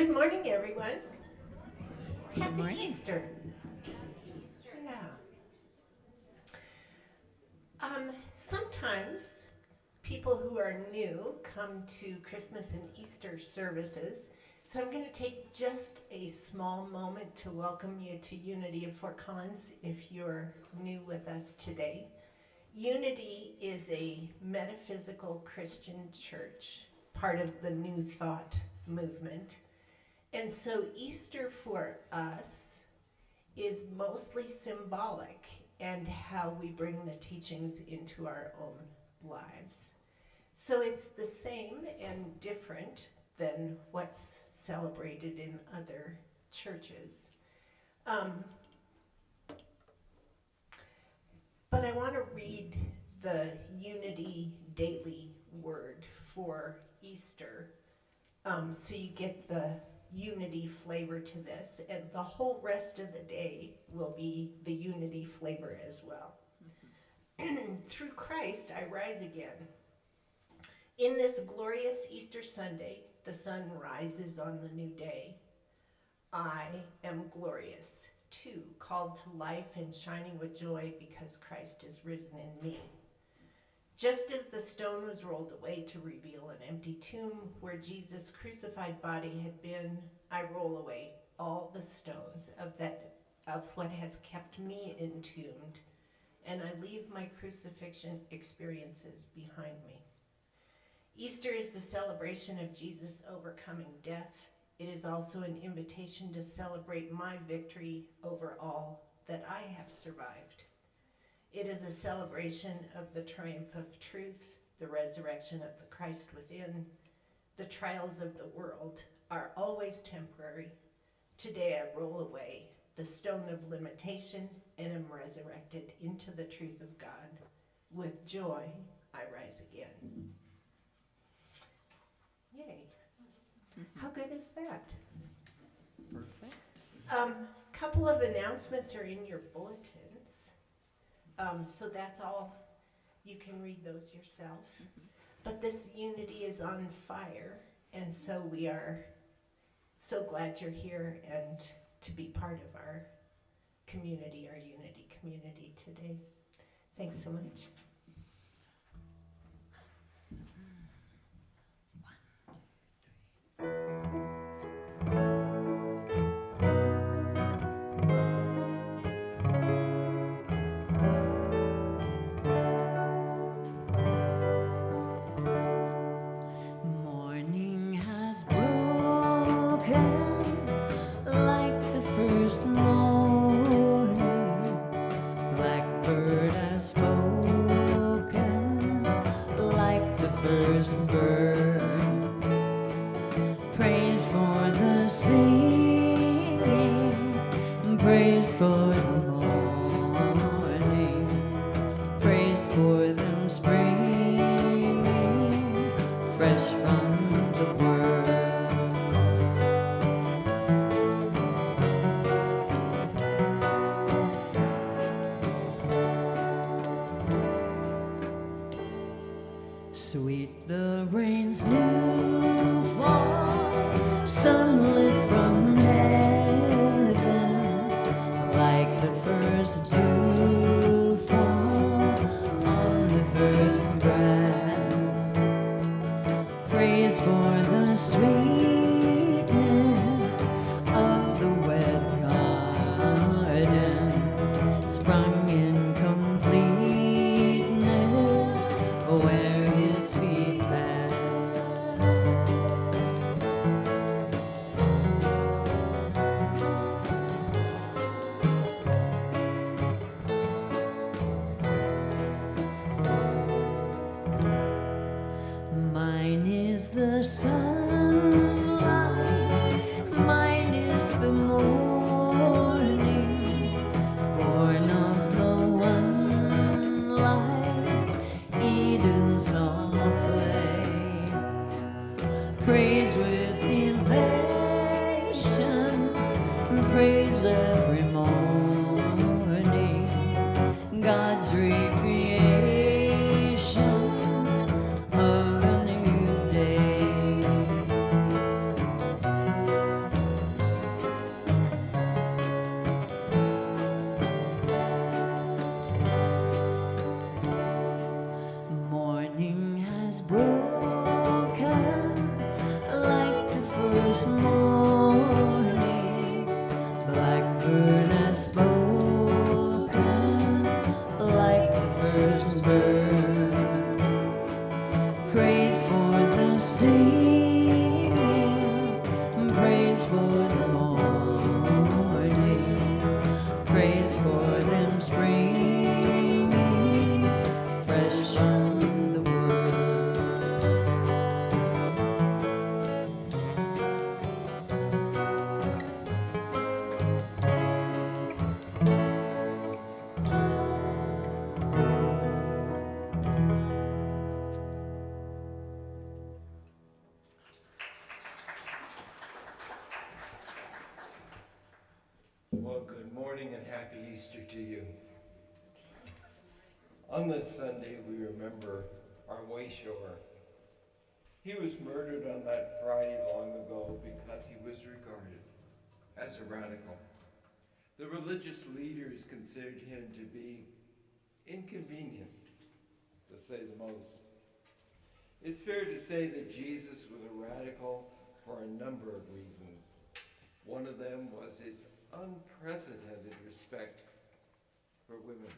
Good morning, everyone. Good Happy morning. Easter. Yeah. Sometimes people who are new come to Christmas and Easter services. So I'm going to take just a small moment to welcome you to Unity of Fort Collins if you're new with us today. Unity is a metaphysical Christian church, part of the New Thought movement. And so Easter for us is mostly symbolic and how we bring the teachings into our own lives. So it's the same and different than what's celebrated in other churches. But I want to read the Unity Daily Word for Easter so you get the unity flavor to this, and the whole rest of the day will be the unity flavor as well. Through Christ I rise again. In this glorious Easter Sunday, the sun rises on the new day. I am glorious, too, called to life and shining with joy because Christ is risen in me. Just as the stone was rolled away to reveal an empty tomb where Jesus' crucified body had been, I roll away all the stones of what has kept me entombed, and I leave my crucifixion experiences behind me. Easter is the celebration of Jesus overcoming death. It is also an invitation to celebrate my victory over all that I have survived. It is a celebration of the triumph of truth, the resurrection of the Christ within. The trials of the world are always temporary. Today I roll away the stone of limitation and am resurrected into the truth of God. With joy, I rise again. Yay. How good is that? Perfect. Couple of announcements are in your bulletins. So that's all. You can read those yourself. But this unity is on fire, and so we are so glad you're here and to be part of our community, our unity community today. Thanks so much. Morning has broken like the first morning. Blackbird has spoken like the first bird. Praise for the singing, praise for the morning, praise for them springing fresh from the word. Sweet the rain's new fall, sunlit from heaven, like the first dew fall on the first grass. Praise for the sweetness of the wet garden, sprung in completeness where his feet pass. Mine is the sunlight, mine is the morning, born of the one light, Eden's song play. Praise with elation, praise every morning, God's recreation of a new day. morning and happy Easter to you. On this Sunday, we remember our Wayshore. He was murdered on that Friday long ago because he was regarded as a radical. The religious leaders considered him to be inconvenient, to say the most. It's fair to say that Jesus was a radical for a number of reasons. One of them was his unprecedented respect for women.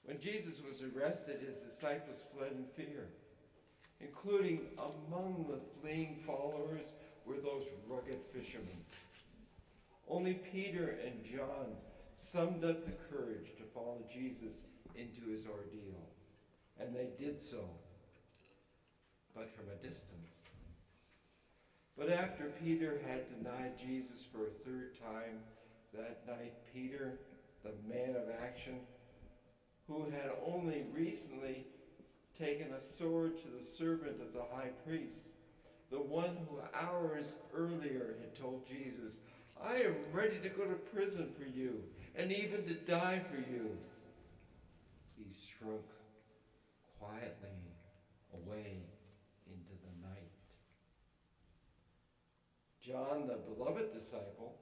When Jesus was arrested, his disciples fled in fear, including among the fleeing followers were those rugged fishermen. Only Peter and John summed up the courage to follow Jesus into his ordeal, and they did so, but from a distance. But after Peter had denied Jesus for a third time that night, Peter, the man of action, who had only recently taken a sword to the servant of the high priest, the one who hours earlier had told Jesus, "I am ready to go to prison for you and even to die for you," he shrunk quietly away into the night. John, the beloved disciple,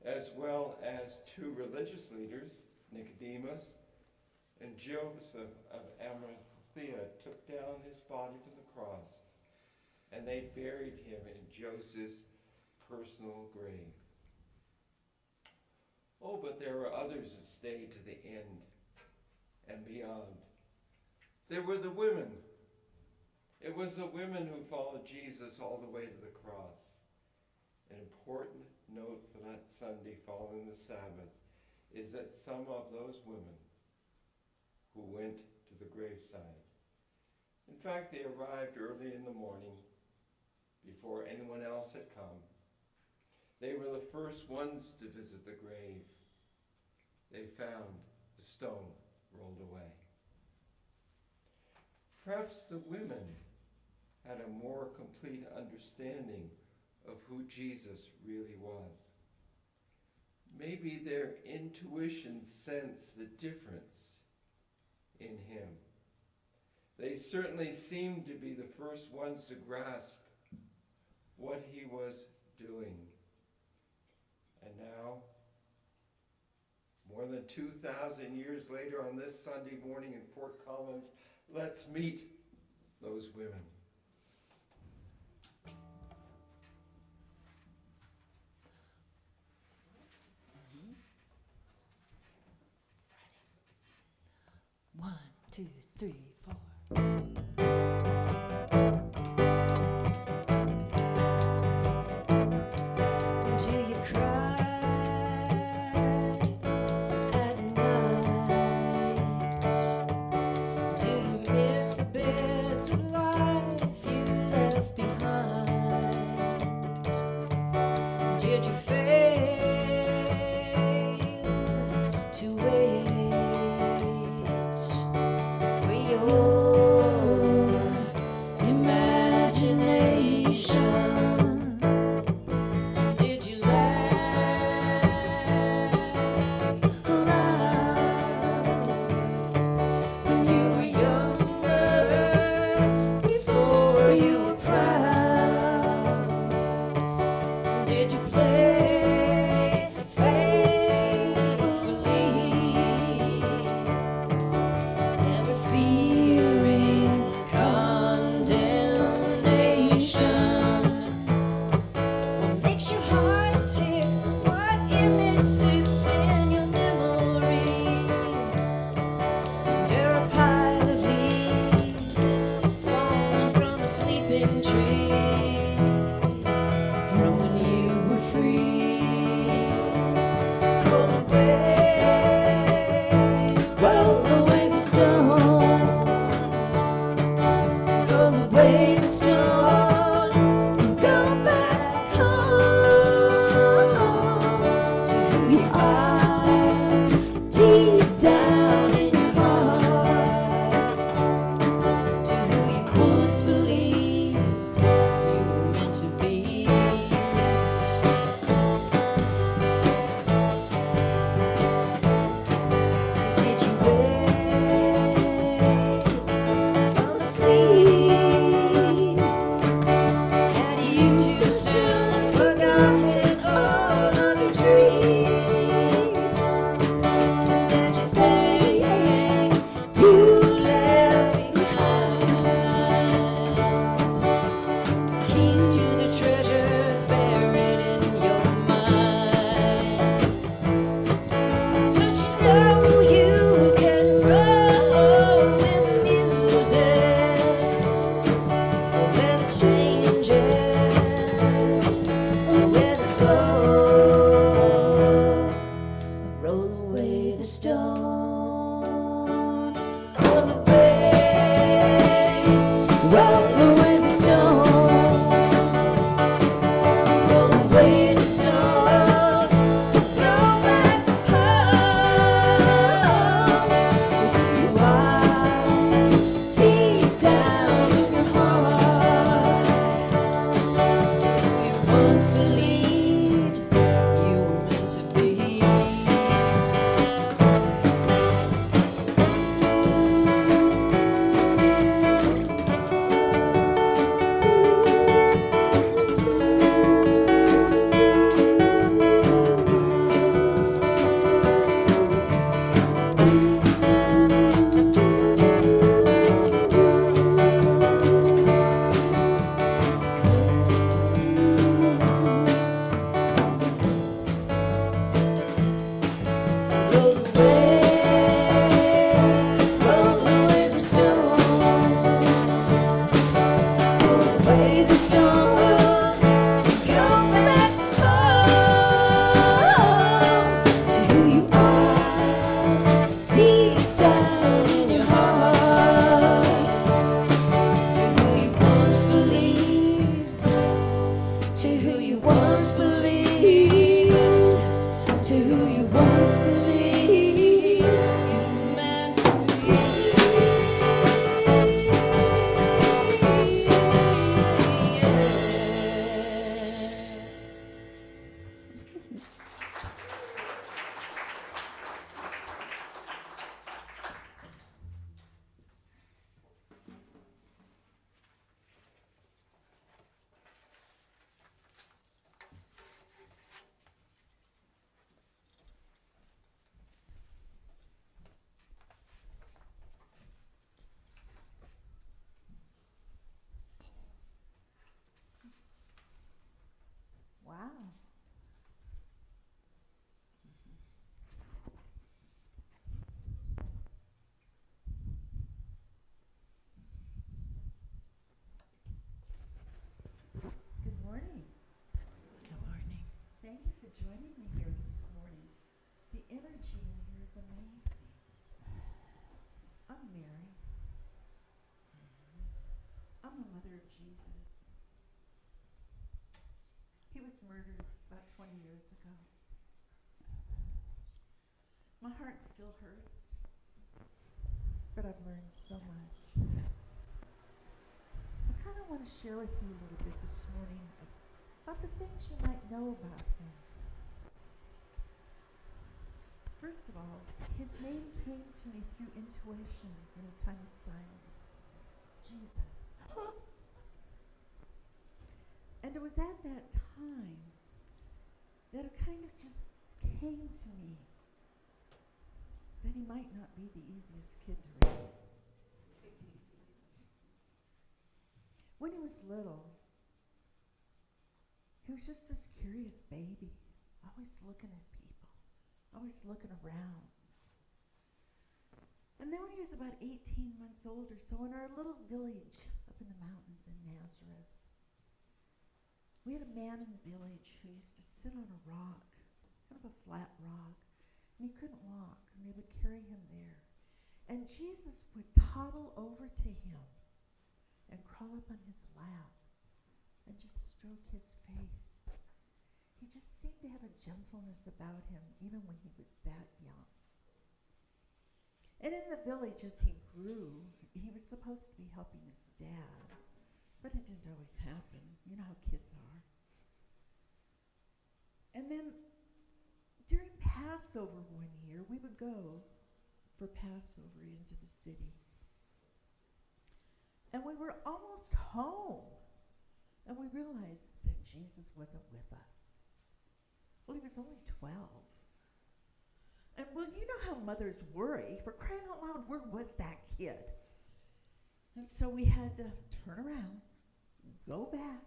as well as two religious leaders, Nicodemus and Joseph of Arimathea, took down his body from the cross, and they buried him in Joseph's personal grave. Oh, but there were others that stayed to the end and beyond. There were the women. It was the women who followed Jesus all the way to the cross. An important note for that Sunday following the Sabbath is that some of those women who went to the graveside, in fact, they arrived early in the morning before anyone else had come. They were the first ones to visit the grave. They found the stone rolled away. Perhaps the women had a more complete understanding of who Jesus really was. Maybe their intuition sensed the difference in him. They certainly seemed to be the first ones to grasp what he was doing. And now, more than 2,000 years later on this Sunday morning in Fort Collins, let's meet those women. One, two, three, four. Do you cry at night? Do you miss the bits of life you left behind? Did you fail to wait for your imagination? Did you laugh aloud when you were younger, before you were proud? Did you play for joining me here this morning. The energy in here is amazing. I'm Mary. I'm the mother of Jesus. He was murdered about 20 years ago. My heart still hurts, but I've learned so much. I kind of want to share with you a little bit this morning about the things you might know about him. First of all, his name came to me through intuition in a time of silence. Jesus. And it was at that time that it kind of just came to me that he might not be the easiest kid to raise. When he was little, he was just this curious baby, always looking at people, always looking around. And then when he was about 18 months old or so, in our little village up in the mountains in Nazareth, we had a man in the village who used to sit on a rock, kind of a flat rock, and he couldn't walk, and they would carry him there. And Jesus would toddle over to him and crawl up on his lap and just stroke his face. He just seemed to have a gentleness about him, even when he was that young. And in the village, as he grew, he was supposed to be helping his dad, but it didn't always happen. You know how kids are. And then during Passover one year, we would go for Passover into the city. And we were almost home, and we realized that Jesus wasn't with us. Well, he was only 12. And well, you know how mothers worry. For crying out loud, where was that kid? And so we had to turn around, go back,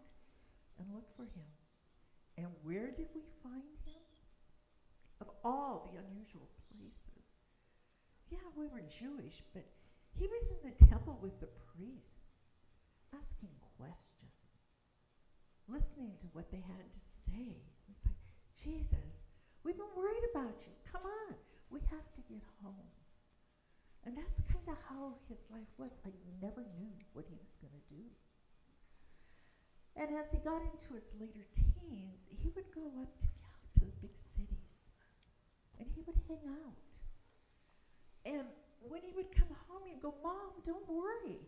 and look for him. And where did we find him? Of all the unusual places. Yeah, we were Jewish, but he was in the temple with the priests, asking questions, listening to what they had to say. It's like, Jesus, we've been worried about you. Come on, we have to get home. And that's kind of how his life was. I never knew what he was going to do. And as he got into his later teens, he would go up to the big cities, and he would hang out. And when he would come home, he'd go, Mom, don't worry.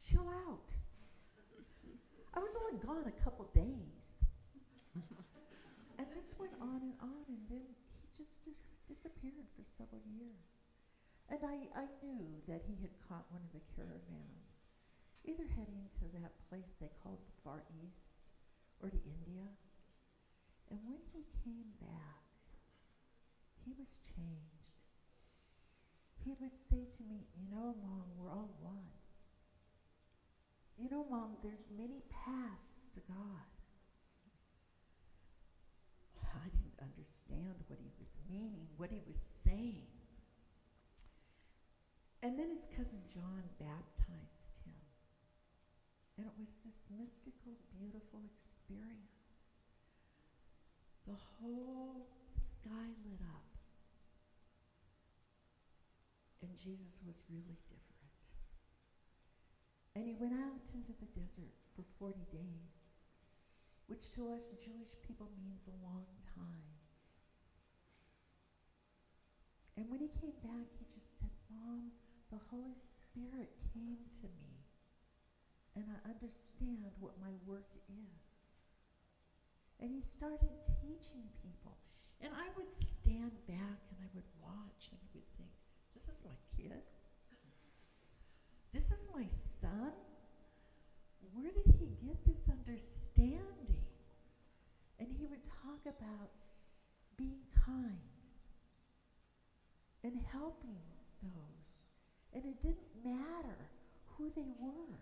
Chill out. I was only gone a couple days. And this went on, and then he just disappeared for several years. And I knew that he had caught one of the caravans, either heading to that place they called the Far East or to India. And when he came back, he was changed. He would say to me, you know, Mom, we're all one. You know, Mom, there's many paths to God. I didn't understand what he was meaning, what he was saying. And then his cousin John baptized him. And it was this mystical, beautiful experience. The whole sky lit up. And Jesus was really different. And he went out into the desert for 40 days, which to us Jewish people means a long time. And when he came back, he just said, Mom, the Holy Spirit came to me, and I understand what my work is. And he started teaching people. And I would stand back and I would watch and I would think, this is my kid? This is my son? Where did he get this understanding? And he would talk about being kind and helping those. And it didn't matter who they were.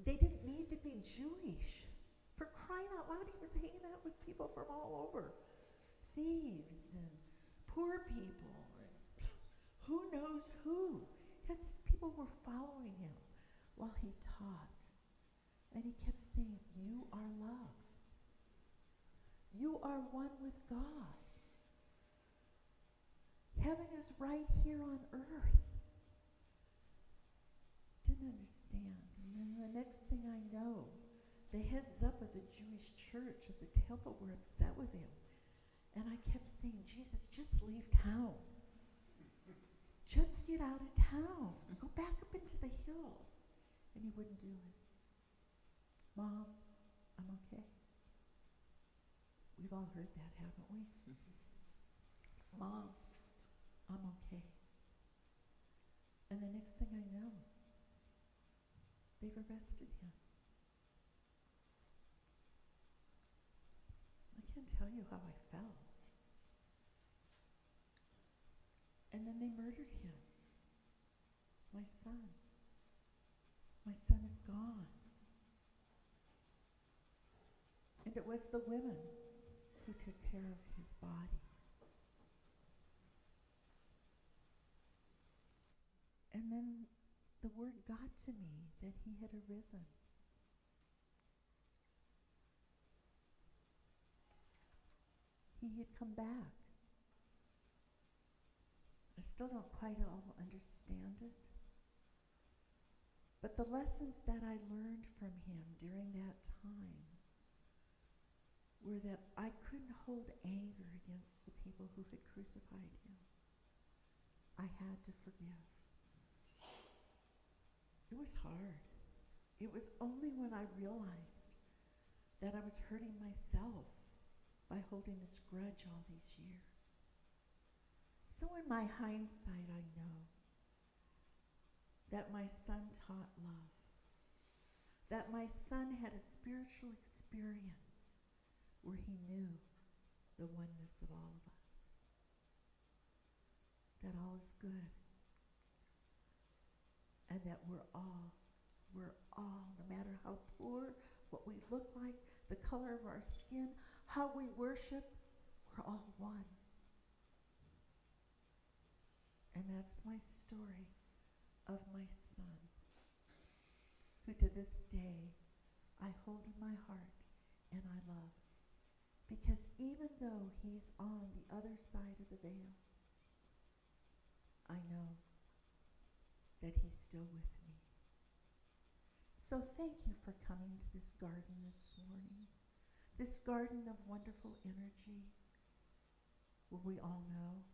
They didn't need to be Jewish. For crying out loud, he was hanging out with people from all over. Thieves and poor people and who knows who. Yet these people were following him while he taught. And he kept saying, you are love. you are one with God. Heaven is right here on earth. Didn't understand. And then the next thing I know, the heads up of the Jewish church of the temple were upset with him. And I kept saying, Jesus, just leave town. Just get out of town. Go back up into the hills. And he wouldn't do it. Mom, I'm okay. We've all heard that, haven't we? Mom, I'm okay. And the next thing I know, they've arrested him. I can't tell you how I felt. And then they murdered him. My son. My son is gone. And it was the women who took care of his body. And then the word got to me that he had arisen. He had come back. I still don't quite all understand it. But the lessons that I learned from him during that time were that I couldn't hold anger against the people who had crucified him. I had to forgive. It was hard. It was only when I realized that I was hurting myself by holding this grudge all these years. So in my hindsight, I know that my son taught love, that my son had a spiritual experience where he knew the oneness of all of us, that all is good, and that we're all, no matter how poor, what we look like, the color of our skin, how we worship, we're all one. And that's my story of my son, who to this day I hold in my heart and I love. Because even though he's on the other side of the veil, I know that he's still with me. So thank you for coming to this garden this morning, this garden of wonderful energy, where we all know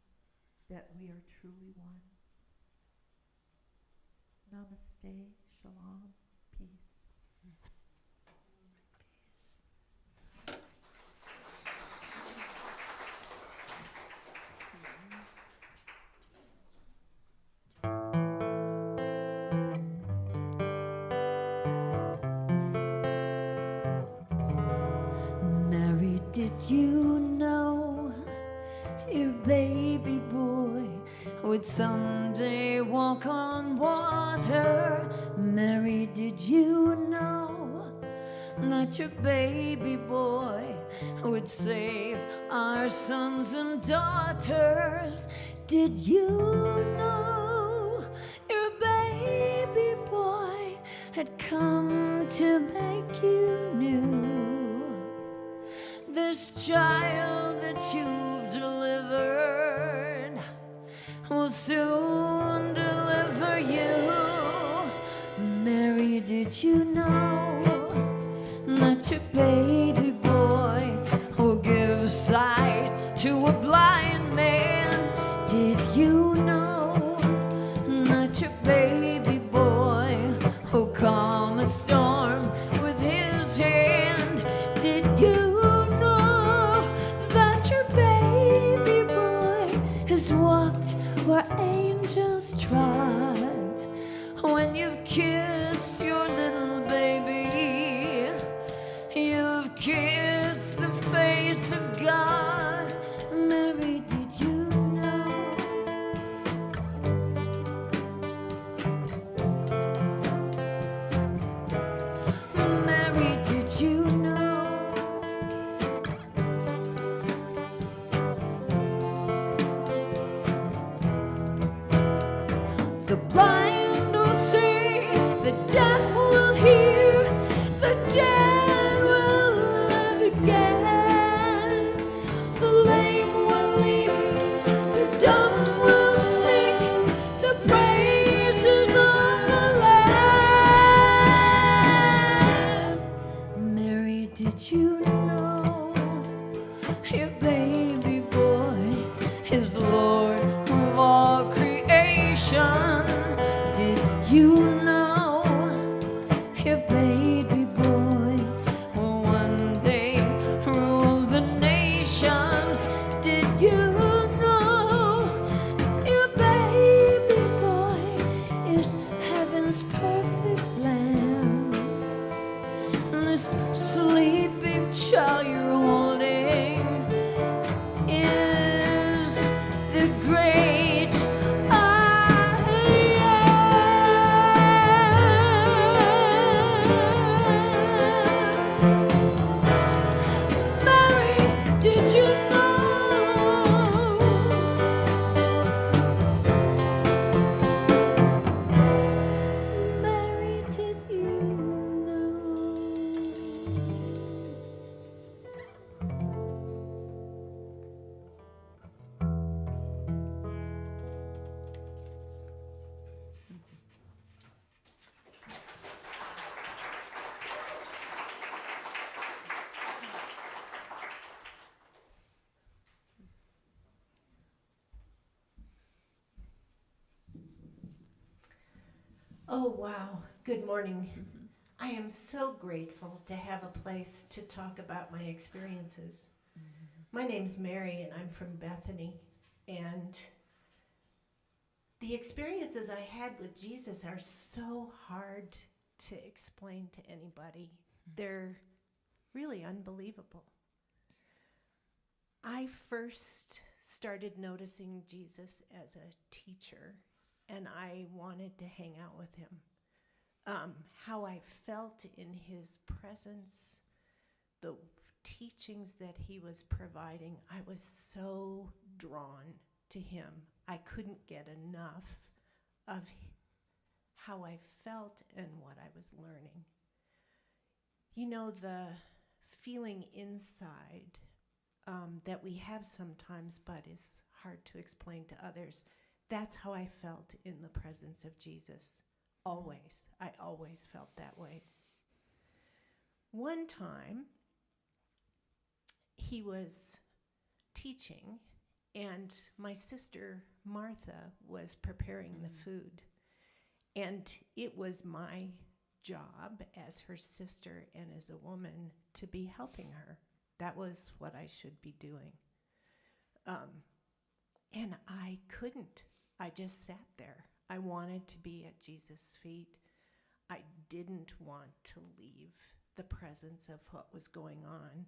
that we are truly one. Namaste, shalom, peace. Mary, did you know your baby boy would someday walk on water? Mary, did you know that your baby boy would save our sons and daughters? Did you know your baby boy had come to make you new? This child that you've delivered will soon deliver you. Mary, did you know that your baby boy will give sight to a blind man? Did you know that your baby boy will calm a storm with his hand? Did you know that your baby boy has walked where angels trod? When you've kissed your little baby, you've kissed the face of God. Mary, did you know? Mary, did you know? The blind will see, the deaf will hear. Oh, wow. Good morning. I am so grateful to have a place to talk about my experiences. My name's Mary, and I'm from Bethany. And the experiences I had with Jesus are so hard to explain to anybody. They're really unbelievable. I first started noticing Jesus as a teacher, and I wanted to hang out with him. How I felt in his presence, the teachings that he was providing, I was so drawn to him. I couldn't get enough of how I felt and what I was learning. You know, the feeling inside that we have sometimes, but is hard to explain to others. That's how I felt in the presence of Jesus. Always. I always felt that way. One time, he was teaching, and my sister Martha was preparing the food. And it was my job as her sister and as a woman to be helping her. That was what I should be doing. And I couldn't. I just sat there. I wanted to be at Jesus' feet. I didn't want to leave the presence of what was going on.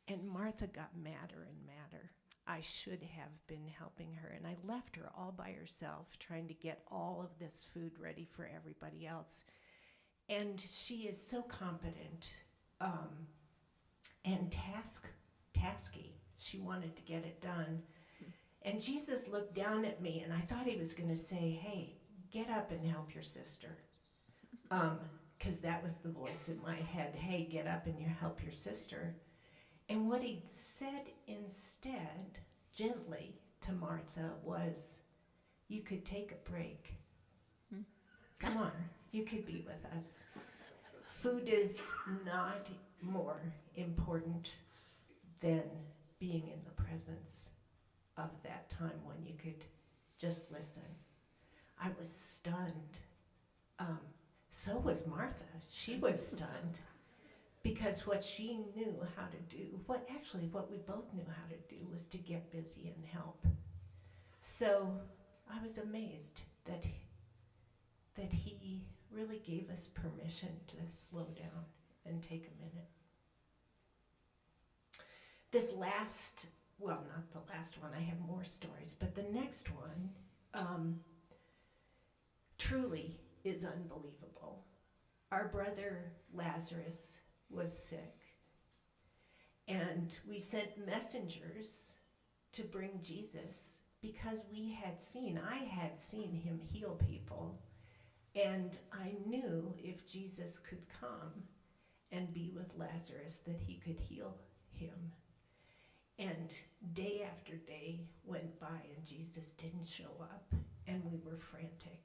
And Martha got madder and madder. I should have been helping her, and I left her all by herself trying to get all of this food ready for everybody else. And she is so competent and tasky. She wanted to get it done. And Jesus looked down at me, and I thought he was going to say, hey, get up and help your sister. Because that was the voice in my head, hey, get up and help your sister. And what he said instead, gently, to Martha was, you could take a break. Come on, you could be with us. Food is not more important than being in the presence of that time when you could just listen. I was stunned. So was Martha. She was stunned. Because what she knew how to do, what we both knew how to do, was to get busy and help. So I was amazed that he really gave us permission to slow down and take a minute. This last, well, not the last one, I have more stories, but the next one truly is unbelievable. Our brother Lazarus was sick, and we sent messengers to bring Jesus because I had seen him heal people, and I knew if Jesus could come and be with Lazarus that he could heal him. And day after day went by and Jesus didn't show up, and we were frantic.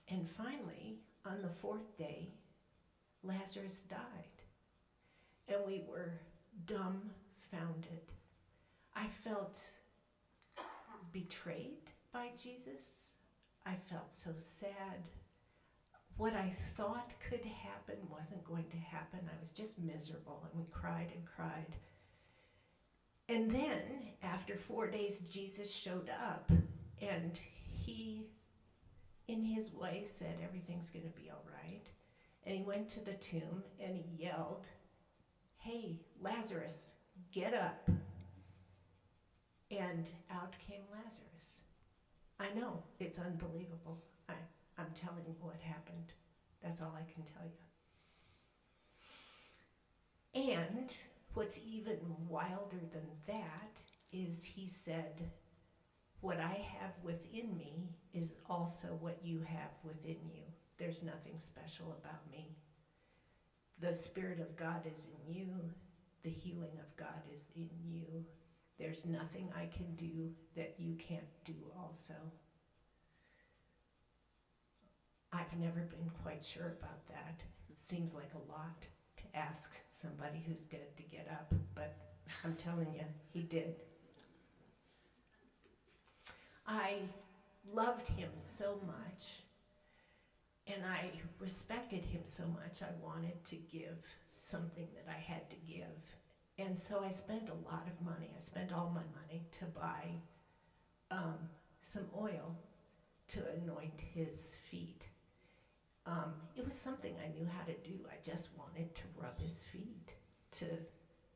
And finally, on the fourth day, Lazarus died, and we were dumbfounded. I felt betrayed by Jesus. I felt so sad. What I thought could happen wasn't going to happen. I was just miserable, and we cried and cried. And then, after 4 days, Jesus showed up, and he, in his way, said, everything's going to be all right. And he went to the tomb and he yelled, hey, Lazarus, get up. And out came Lazarus. I know, it's unbelievable. I'm telling you what happened. That's all I can tell you. And what's even wilder than that is he said, what I have within me is also what you have within you. There's nothing special about me. The Spirit of God is in you. The healing of God is in you. There's nothing I can do that you can't do also. I've never been quite sure about that. It seems like a lot to ask somebody who's dead to get up, but I'm telling you, he did. I loved him so much And I respected him so much, I wanted to give something that I had to give. And so I spent a lot of money. I spent all my money to buy some oil to anoint his feet. It was something I knew how to do. I just wanted to rub his feet to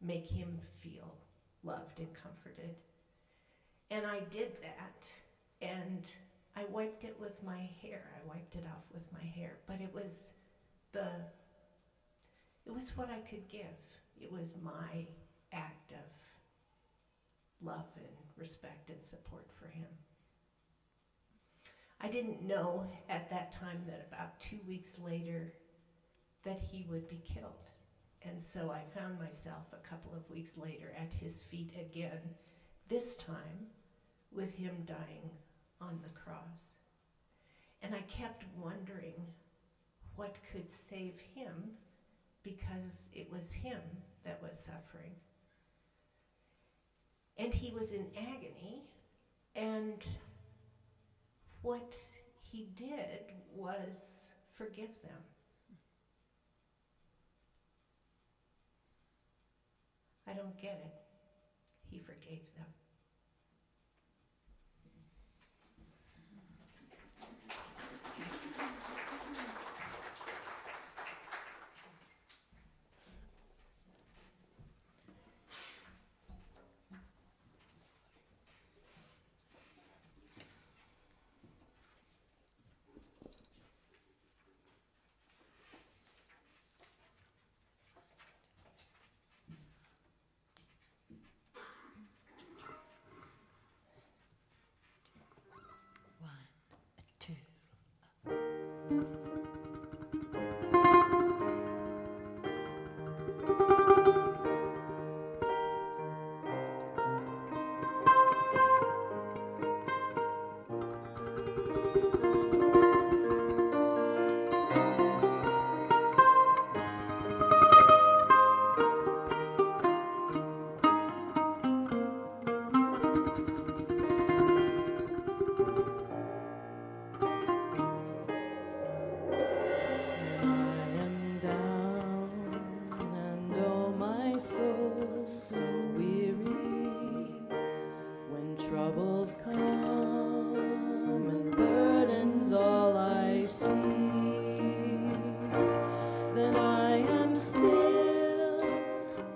make him feel loved and comforted. And I did that, and I wiped it with my hair. I wiped it off with my hair, but it was what I could give. It was my act of love and respect and support for him. I didn't know at that time that about 2 weeks later that he would be killed. And so I found myself a couple of weeks later at his feet again, this time with him dying on the cross. And I kept wondering what could save him, because it was him that was suffering. And he was in agony, and what he did was forgive them. I don't get it. He forgave them. Troubles come and burdens all I see. Then I am still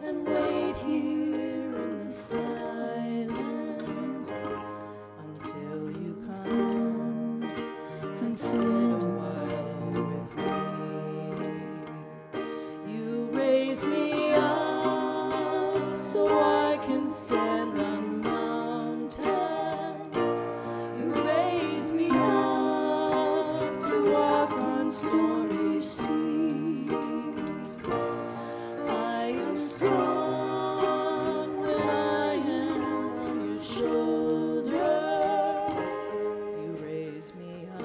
and wait here in the silence until you come and sit a while with me. You raise me up so I can stand on stormy seas. I am strong when I am on your shoulders. You raise me up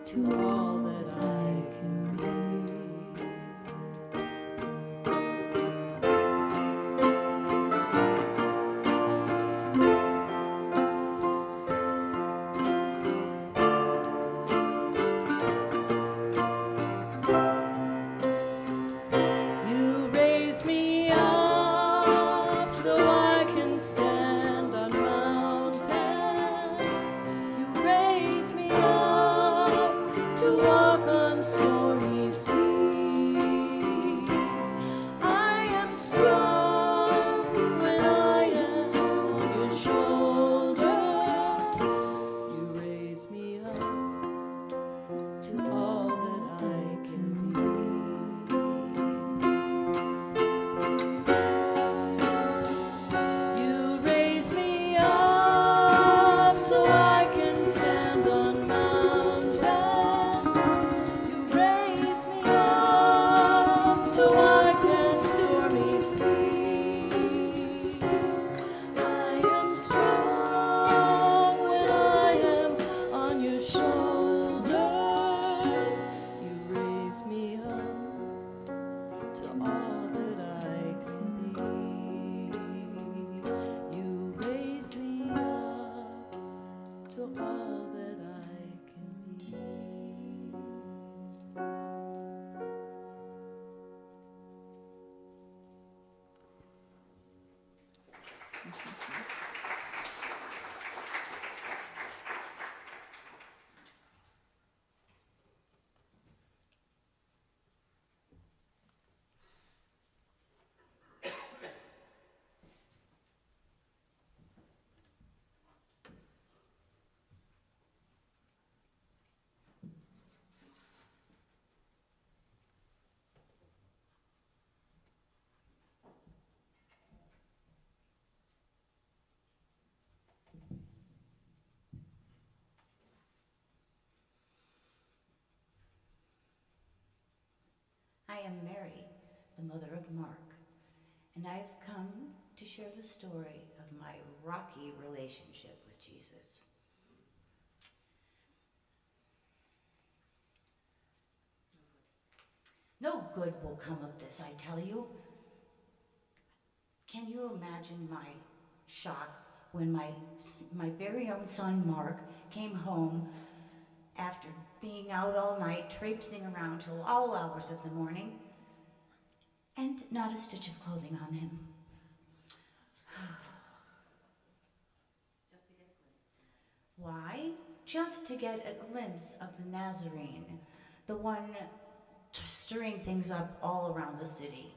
to all that I can be. I am Mary, the mother of Mark, and I've come to share the story of my rocky relationship with Jesus. No good will come of this, I tell you. Can you imagine my shock when my very own son Mark came home after being out all night, traipsing around till all hours of the morning, and not a stitch of clothing on him? Why? Just to get a glimpse of the Nazarene, the one stirring things up all around the city.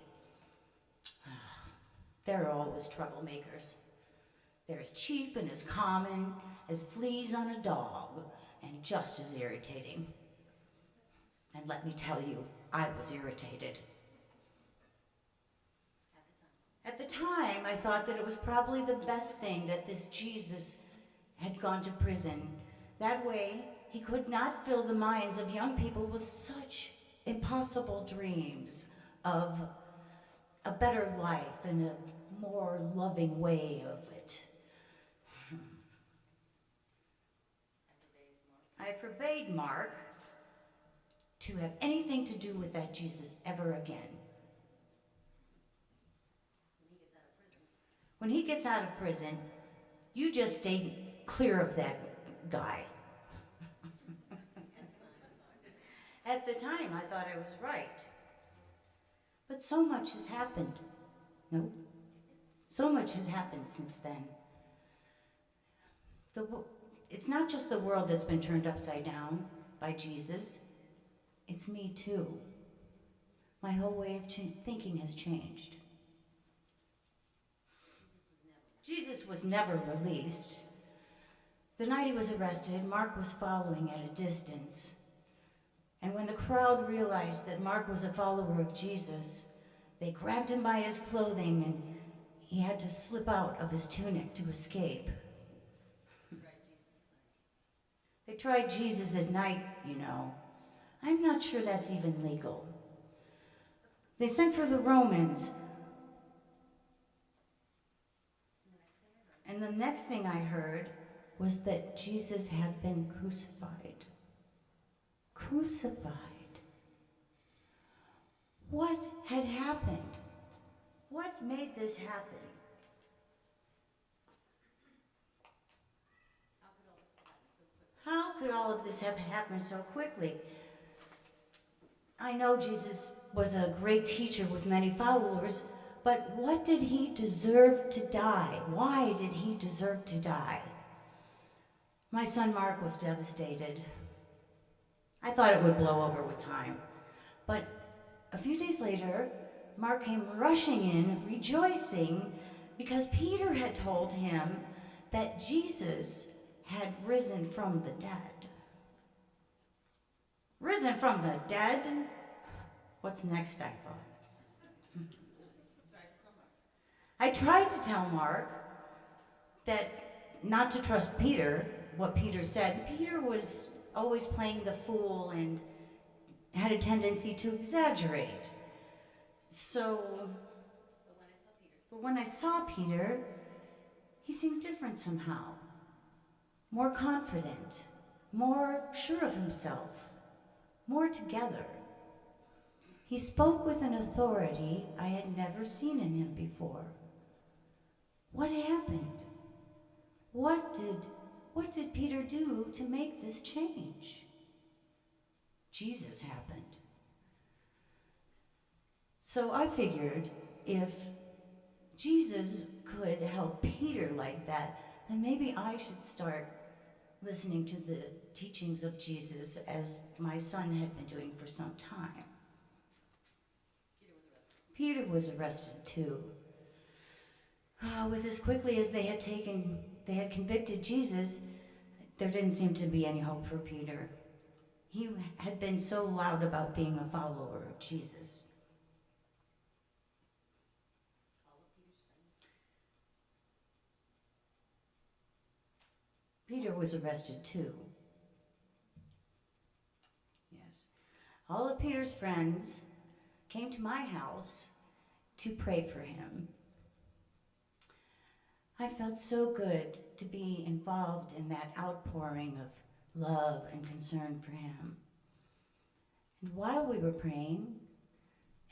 There are always troublemakers. They're as cheap and as common as fleas on a dog, and just as irritating. And let me tell you, I was irritated. At the time, I thought that it was probably the best thing that this Jesus had gone to prison. That way, he could not fill the minds of young people with such impossible dreams of a better life and a more loving way of it. I forbade Mark to have anything to do with that Jesus ever again. When he gets out of prison, you just stay clear of that guy. At the time, I thought I was right. But so much has happened. No? So much has happened since then. It's not just the world that's been turned upside down by Jesus. It's me too. My whole way of thinking has changed. Jesus was never released. The night he was arrested, Mark was following at a distance. And when the crowd realized that Mark was a follower of Jesus, they grabbed him by his clothing and he had to slip out of his tunic to escape. They tried Jesus at night, you know. I'm not sure that's even legal. They sent for the Romans. And the next thing I heard was that Jesus had been crucified. Crucified. What had happened? What made this happen? How could all of this have happened so quickly? I know Jesus was a great teacher with many followers, but what did he deserve to die? Why did he deserve to die? My son Mark was devastated. I thought it would blow over with time. But a few days later, Mark came rushing in, rejoicing, because Peter had told him that Jesus had risen from the dead. Risen from the dead? What's next, I thought. I tried to tell Mark that not to trust Peter, what Peter said. Peter was always playing the fool and had a tendency to exaggerate. But when I saw Peter, he seemed different somehow. More confident, more sure of himself, more together. He spoke with an authority I had never seen in him before. What happened? What did Peter do to make this change? Jesus happened. So I figured if Jesus could help Peter like that, then maybe I should start listening to the teachings of Jesus as my son had been doing for some time. Peter was arrested too. With as quickly as they had convicted Jesus, there didn't seem to be any hope for Peter. He had been so loud about being a follower of Jesus. Peter was arrested too. Yes. All of Peter's friends came to my house to pray for him. I felt so good to be involved in that outpouring of love and concern for him. And while we were praying,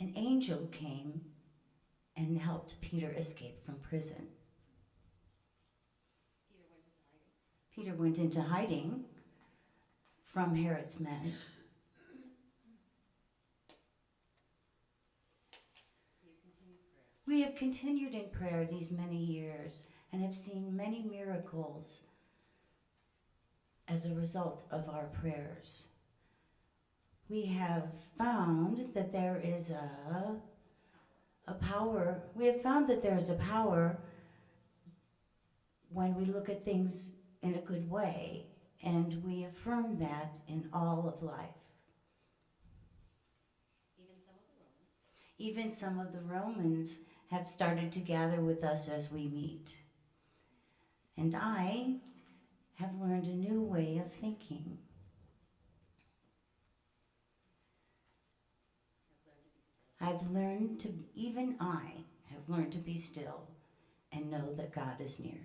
an angel came and helped Peter escape from prison. Peter went into hiding from Herod's men. We have continued in prayer these many years and have seen many miracles as a result of our prayers. We have found that there is a power. We have found that there is a power when we look at things in a good way, and we affirm that in all of life. Even some of the Romans have started to gather with us as we meet. And I have learned a new way of thinking. Even I have learned to be still and know that God is near.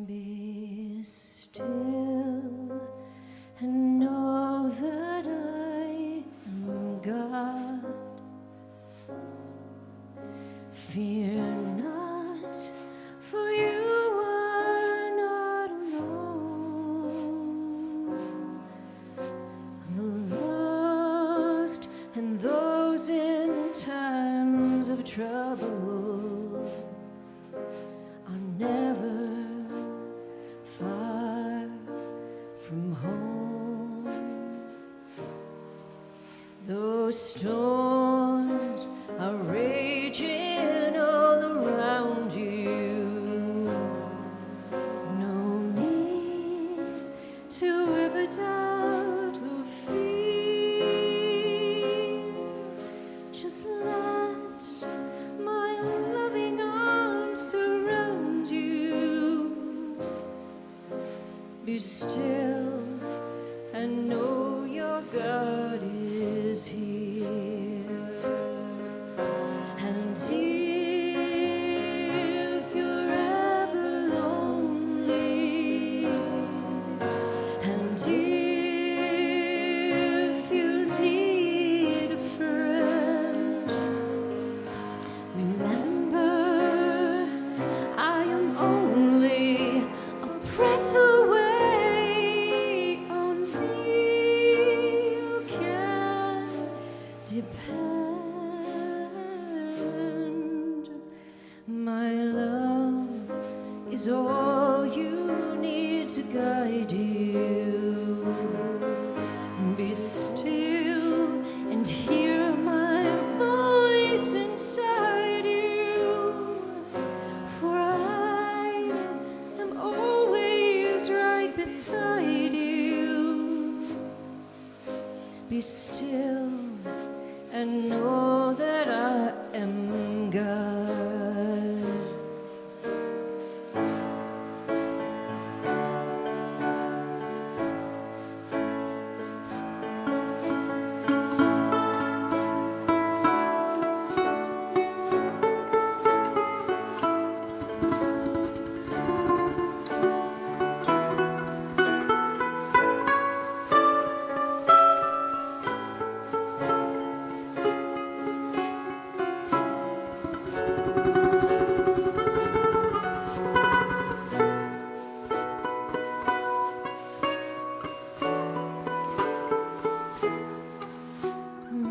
Be still and know that I am God. Fear not, for you are not alone. The lost and those in times of trouble are never far from home. Those storms are raging all around you. No need to ever doubt or fear. Just let my loving arms surround you. Be still and know your God is here. And if you're ever lonely, and if you need a friend, remember I am only a breath away. On me you can depend. My love is all you need to guide you. Be still and hear my voice inside you, for I am always right beside you. Be still and know that I am God.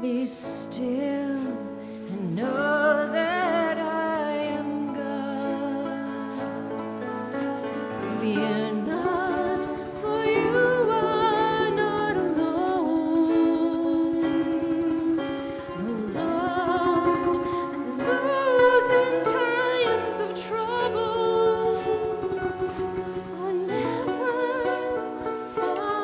Be still and know that I am God. Fear not, for you are not alone. The lost and those in times of trouble are never far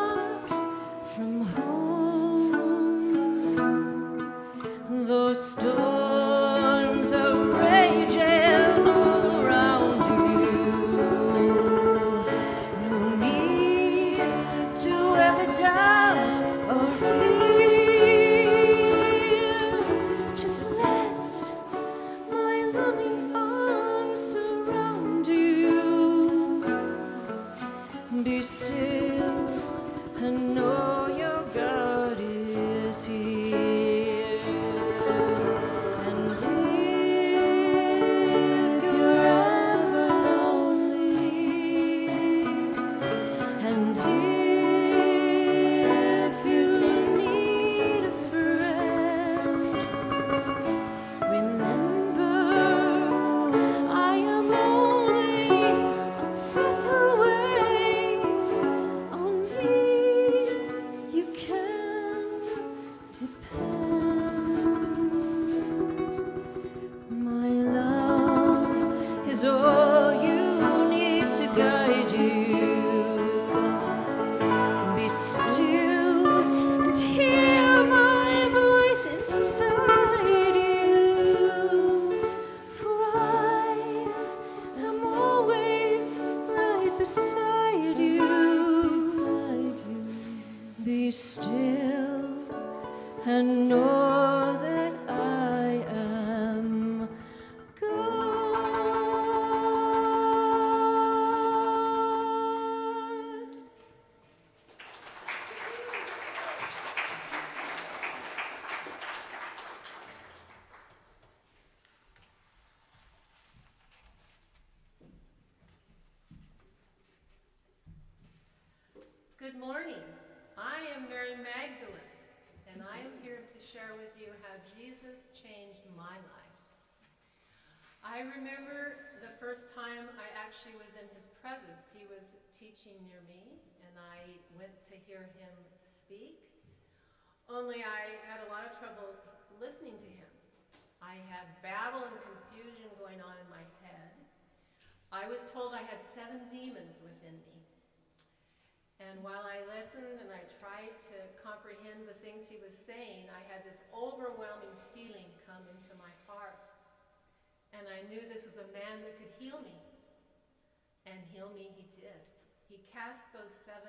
and know that I am God. Good morning. I am Mary Magdalene, and I am here to share with you how Jesus changed my life. I remember the first time I actually was in his presence. He was teaching near me, and I went to hear him speak. Only I had a lot of trouble listening to him. I had babble and confusion going on in my head. I was told I had 7 demons within me. And while I listened and I tried to comprehend the things he was saying, I had this overwhelming feeling come into my heart. And I knew this was a man that could heal me. And heal me he did. He cast those 7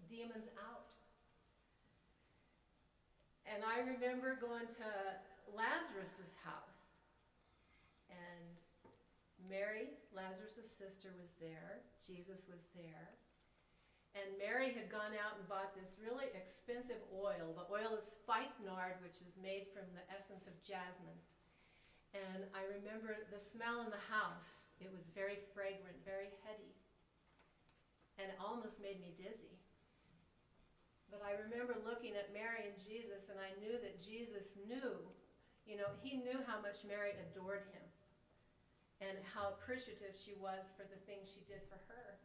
demons out. And I remember going to Lazarus' house. And Mary, Lazarus' sister, was there. Jesus was there. And Mary had gone out and bought this really expensive oil, the oil of spikenard, which is made from the essence of jasmine. And I remember the smell in the house. It was very fragrant, very heady. And it almost made me dizzy. But I remember looking at Mary and Jesus, and I knew that Jesus knew, he knew how much Mary adored him and how appreciative she was for the things she did for her.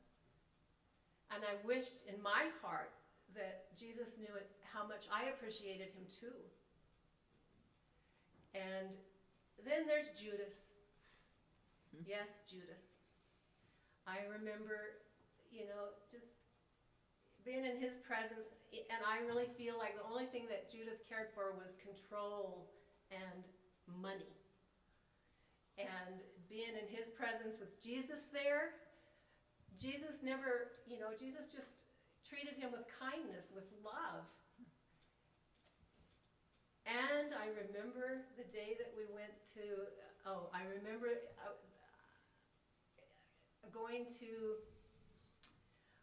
And I wished in my heart that Jesus knew how much I appreciated him too. And then there's Judas. Yes, Judas. I remember, just being in his presence, and I really feel like the only thing that Judas cared for was control and money. And being in his presence with Jesus there, Jesus never, Jesus just treated him with kindness, with love. And I remember the day that we went to, I remember going to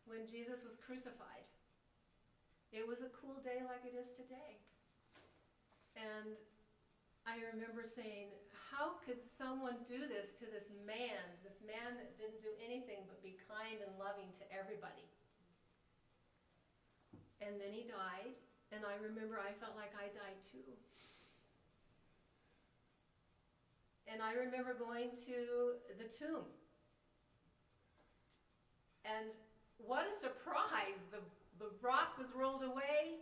when Jesus was crucified. It was a cool day like it is today. And I remember saying, how could someone do this to this man that didn't do anything but be kind and loving to everybody? And then he died, and I remember I felt like I died too. And I remember going to the tomb. And what a surprise! The rock was rolled away,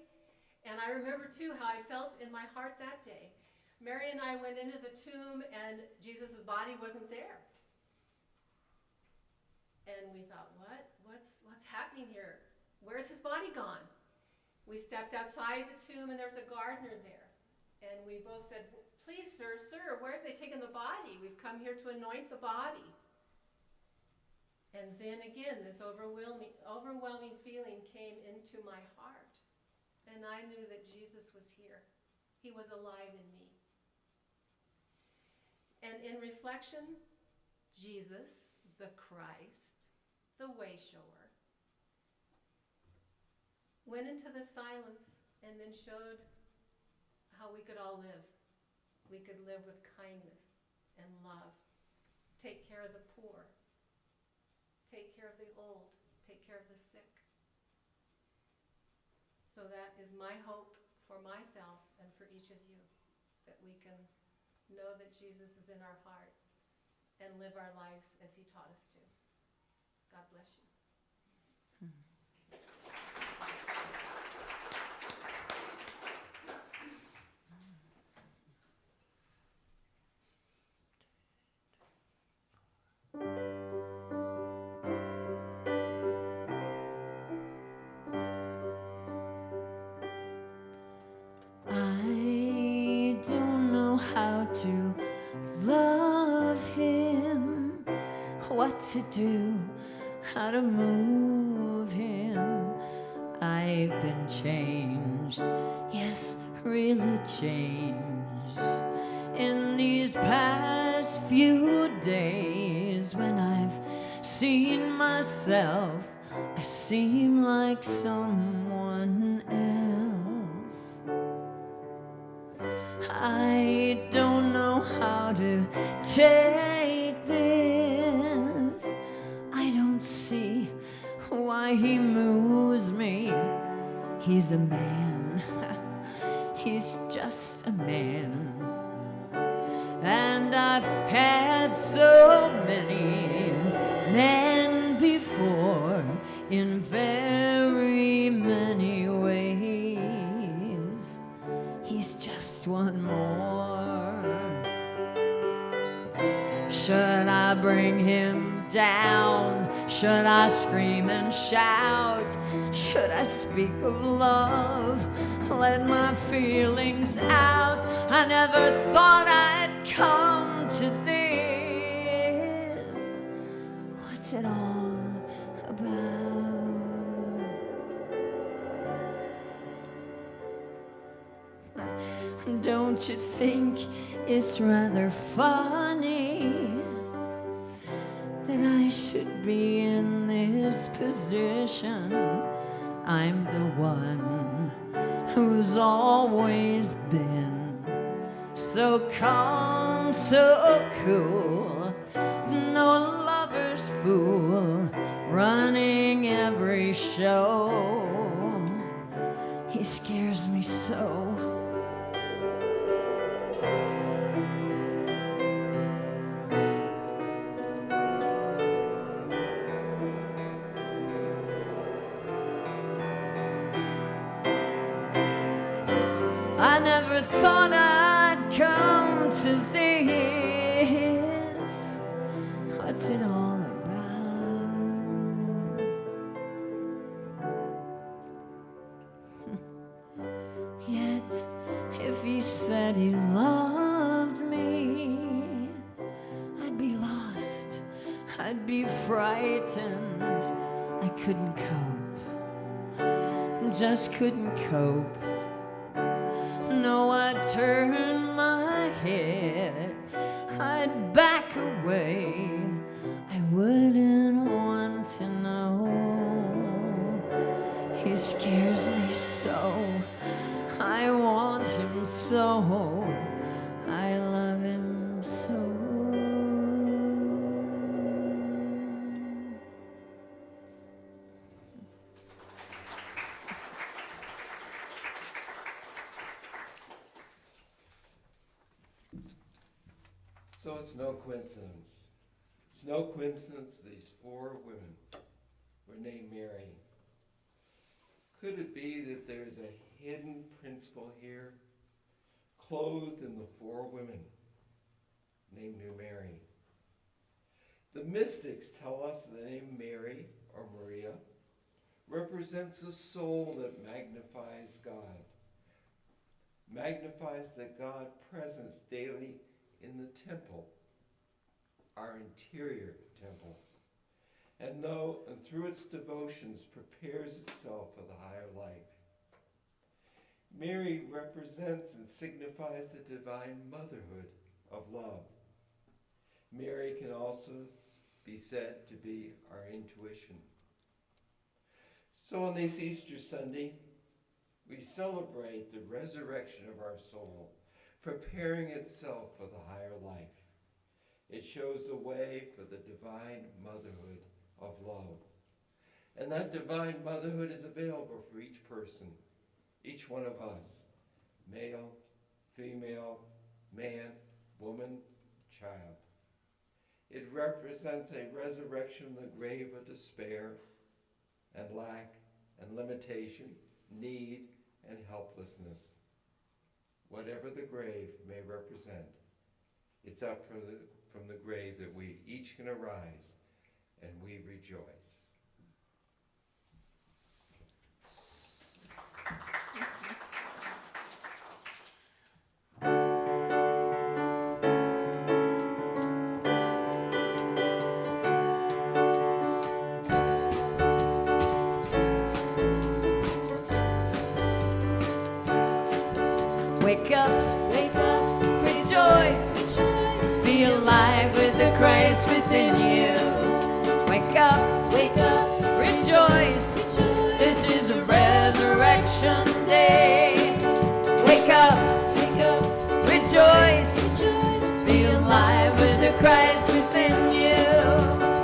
and I remember too how I felt in my heart that day. Mary and I went into the tomb, and Jesus' body wasn't there. And we thought, what's happening here? Where's his body gone? We stepped outside the tomb, and there was a gardener there. And we both said, please, sir, where have they taken the body? We've come here to anoint the body. And then again, this overwhelming feeling came into my heart. And I knew that Jesus was here. He was alive in me. And in reflection, Jesus, the Christ, the way shower, went into the silence and then showed how we could all live. We could live with kindness and love, take care of the poor, take care of the old, take care of the sick. So that is my hope for myself and for each of you, that we can know that Jesus is in our heart and live our lives as he taught us to. God bless you. I don't know how to love him, what to do, how to move him. I've been changed, yes, really changed in these past few days. When I've seen myself, I seem like someone else. I don't know how to take this. I don't see why he moves me. He's a man. He's just a man. And I've had so many men before in very many ways. He's just one more. Should I bring him down? Should I scream and shout? Should I speak of love? Let my feelings out. I never thought I'd come to this. What's it all about? Don't you think it's rather funny that I should be in this position? I'm the one who's always been so calm, so cool, no lover's fool, running every show. He scares me so. I never thought I'd come to this. What's it all about? Yet, if he said he loved me, I'd be lost, I'd be frightened. I couldn't cope, just couldn't cope. No, I'd turn my head, I'd back away. I wouldn't want to know. He scares me so. I want him so. I love him so. So it's no coincidence. It's no coincidence these four women were named Mary. Could it be that there's a hidden principle here, clothed in the four women named New Mary? The mystics tell us the name Mary or Maria represents a soul that magnifies God, magnifies the God presence daily in the temple, our interior temple, and through its devotions prepares itself for the higher life. Mary represents and signifies the divine motherhood of love. Mary can also be said to be our intuition. So on this Easter Sunday, we celebrate the resurrection of our soul, preparing itself for the higher life. It shows the way for the divine motherhood of love. And that divine motherhood is available for each person, each one of us, male, female, man, woman, child. It represents a resurrection from the grave of despair and lack and limitation, need and helplessness. Whatever the grave may represent, it's up from the grave that we each can arise and we rejoice. Wake up, rejoice, be alive with the Christ within you. Wake up, rejoice, this is a resurrection day. Wake up, rejoice, be alive with the Christ within you.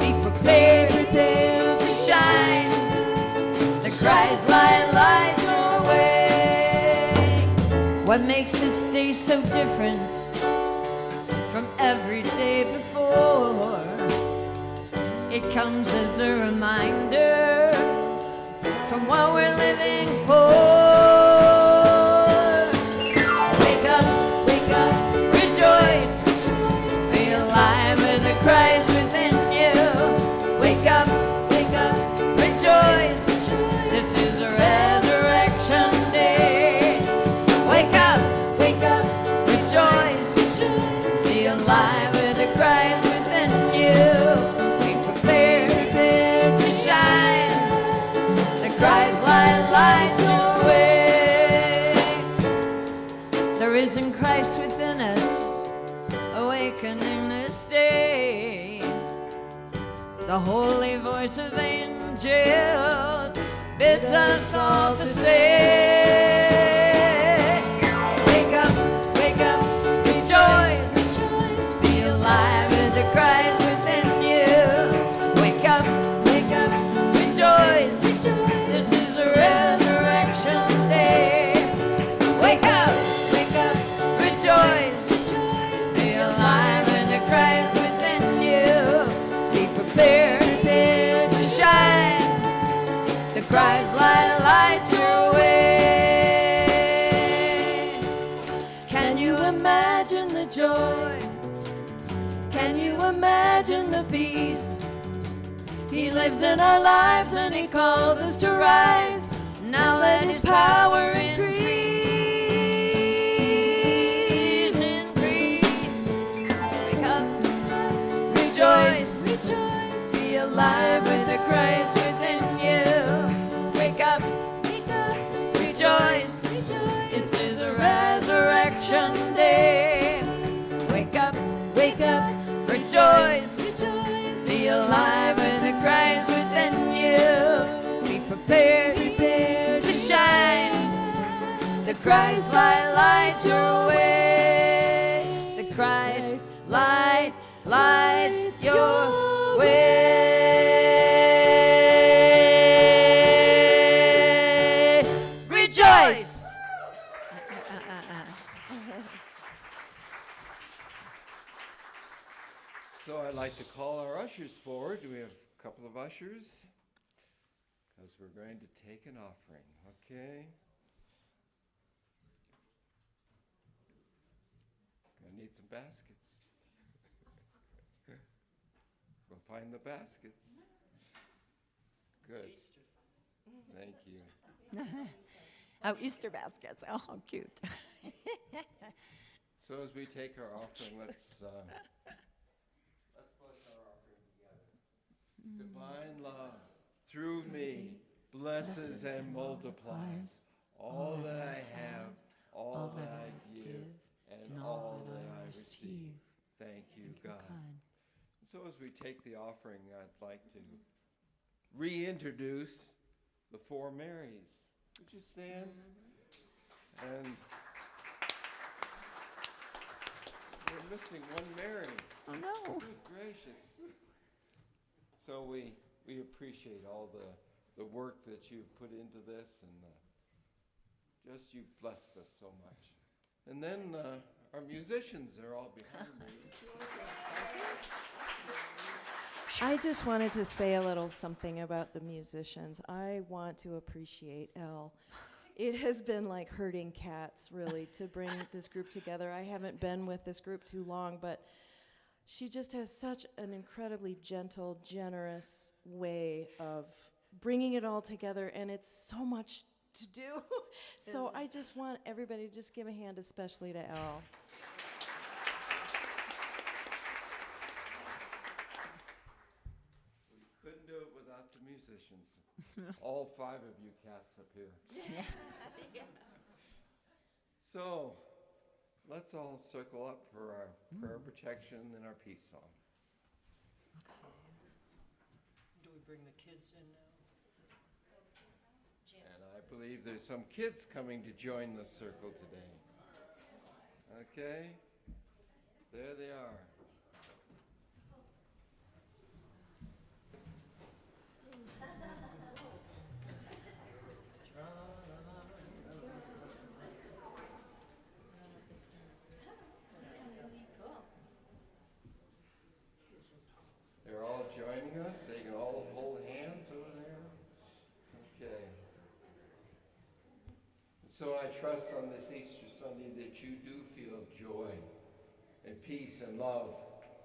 Be prepared to shine, the Christ light lights your way. What makes this day so different from every day before? It comes as a reminder from what we're living for. Wake up, rejoice, be alive with the Christ within you. Wake up, rejoice, this is a resurrection day. Wake up, rejoice, be alive with the Christ within you. Be prepared to shine, the Christ light lights your way. The risen Christ within us, awakening this day. The holy voice of angels bids us all to say, wake up, rejoice, be alive with the Christ within you. Wake up, rejoice, this is a resurrection day. Wake up, rejoice, be alive with the Christ within you. Be prepared to shine, the Christ light lights your way. Can you imagine the joy? Can you imagine the peace? He lives in our lives and he calls us to rise. Now let his power increase. Wake up, rejoice, be alive with the Christ within you. Wake up, rejoice, this is a resurrection day. Wake up, rejoice, be alive with the Christ within you. Be prepared to shine, the Christ light lights your way. The Christ light lights your way. Rejoice! So I'd like to call our ushers forward. Do we have a couple of ushers? Because we're going to take an offering, okay? Gonna need some baskets. We'll find the baskets. Good. Thank you. Oh, Easter baskets. Oh, how cute. So as we take our offering, let's bless our offering together. Divine love, through me, blesses and multiplies all that I have, all that I give, and all that I receive. Thank you, God. So as we take the offering, I'd like to reintroduce the four Marys. Would you stand? And we're missing one Mary. Oh, no. Good gracious. So we appreciate all the work that you've put into this, and just you've blessed us so much. And then our musicians are all behind me. I just wanted to say a little something about the musicians. I want to appreciate Elle. It has been like herding cats, really, to bring this group together. I haven't been with this group too long, but she just has such an incredibly gentle, generous way of bringing it all together, and it's so much to do. So I just want everybody to just give a hand, especially to Elle. We couldn't do it without the musicians. All five of you cats up here. So let's all circle up for our prayer protection and our peace song. Do we bring the kids in now? And I believe there's some kids coming to join the circle today. Okay, there they are. They're all joining us. They can all hold hands over there. Okay. So I trust on this Easter Sunday that you do feel joy and peace and love,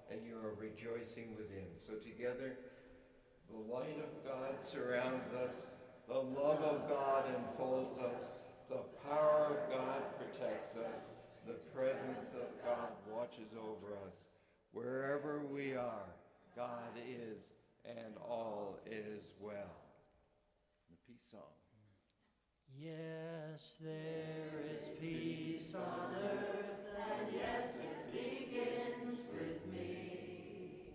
and you are rejoicing within. So together, the light of God surrounds us, the love of God enfolds us, the power of God protects us, the presence of God watches over us. Wherever we are, God is, and all is well. The peace song. Yes, there is peace on earth, and yes, it begins with me.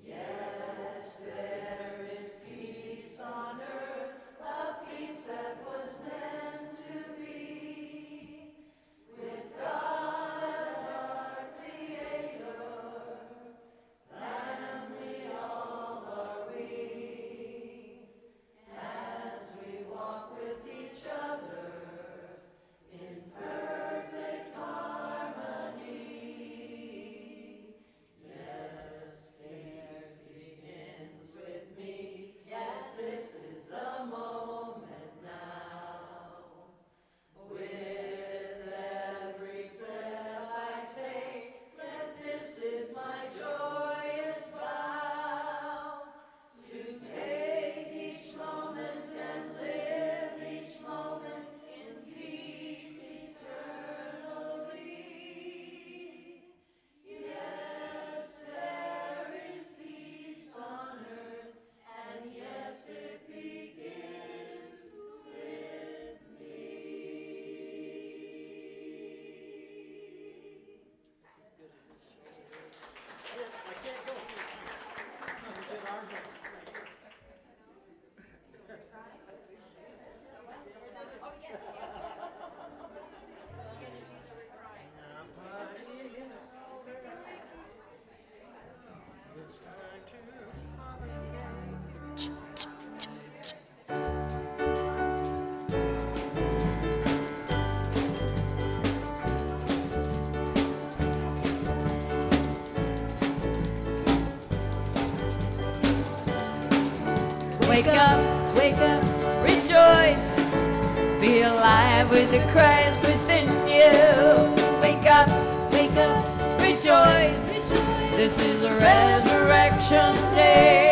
Yes, there is peace on earth, a peace that was meant to be. With God as our Creator, family all are we. As we walk with each other in perfect harmony. Yes, this begins with me. Yes, this is the moment now. With every step I take, yes, this is my joyous vow. To take each moment and live each moment in peace eternally. Yes, there is peace on earth, and yes, it begins with me. It's time to holiday. Wake up, rejoice, be alive with the Christ within you. Wake up, rejoice, this is a resurrection day.